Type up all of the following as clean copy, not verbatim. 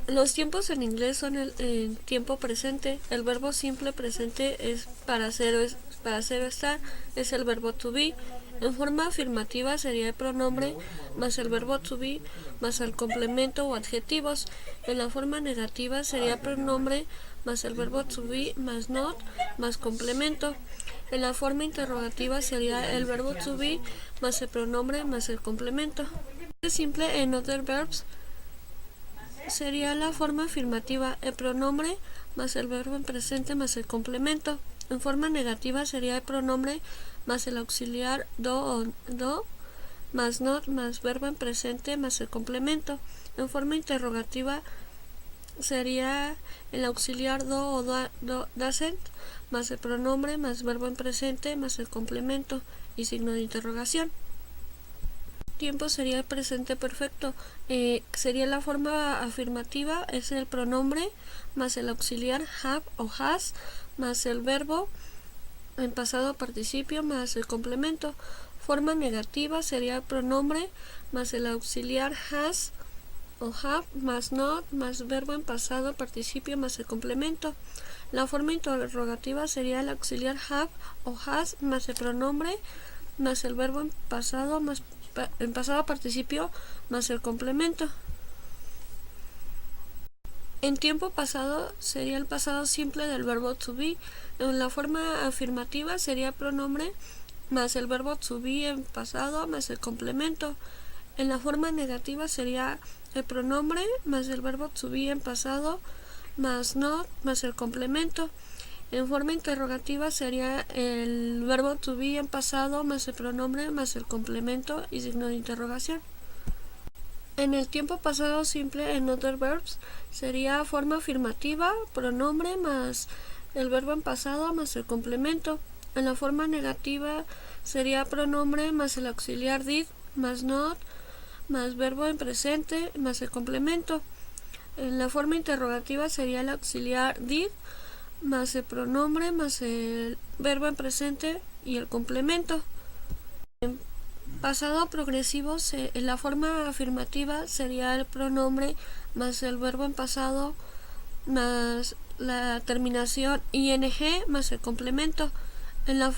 Los tiempos en inglés son el tiempo presente. El verbo simple presente es para hacer o estar, es el verbo to be. En forma afirmativa sería el pronombre más el verbo to be más el complemento o adjetivos. En la forma negativa sería pronombre más el verbo to be más not más complemento. En la forma interrogativa sería el verbo to be más el pronombre más el complemento. Simple en other verbs sería la forma afirmativa, el pronombre más el verbo en presente más el complemento. En forma negativa sería el pronombre más el auxiliar do más not más verbo en presente más el complemento. En forma interrogativa sería el auxiliar do doesn't más el pronombre más verbo en presente más el complemento y signo de interrogación. Tiempo sería el presente perfecto. Sería la forma afirmativa, es el pronombre más el auxiliar have o has más el verbo en pasado participio más el complemento. Forma negativa sería el pronombre más el auxiliar has o have más not más verbo en pasado participio más el complemento. La forma interrogativa sería el auxiliar have o has más el pronombre más el verbo en pasado participio más el complemento. En tiempo pasado sería el pasado simple del verbo to be. En la forma afirmativa sería pronombre más el verbo to be en pasado más el complemento. En la forma negativa sería el pronombre más el verbo to be en pasado más not más el complemento. En forma interrogativa sería el verbo to be en pasado más el pronombre más el complemento y signo de interrogación. En el tiempo pasado simple en other verbs sería forma afirmativa, pronombre más el verbo en pasado más el complemento. En la forma negativa sería pronombre más el auxiliar did más not más verbo en presente más el complemento. En la forma interrogativa sería el auxiliar did más el pronombre más el verbo en presente y el complemento. En pasado progresivo, en la forma afirmativa sería el pronombre más el verbo en pasado más la terminación ing más el complemento. En la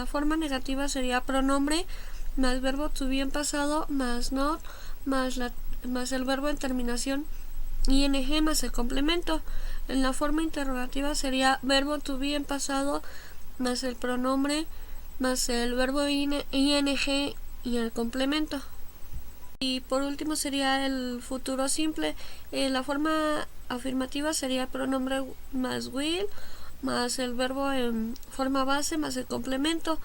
forma negativa sería pronombre más verbo to be en pasado más not más el verbo en terminación ing más el complemento. En la forma interrogativa sería verbo to be en pasado más el pronombre más el verbo ing y el complemento. Y por último sería el futuro simple. La forma afirmativa sería pronombre más will más el verbo en forma base más el complemento.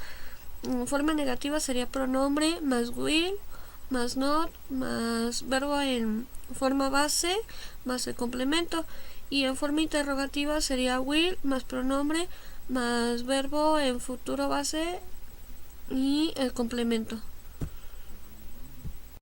En forma negativa sería pronombre más will más not más verbo en forma base más el complemento. Y en forma interrogativa sería will más pronombre más verbo en futuro base y el complemento.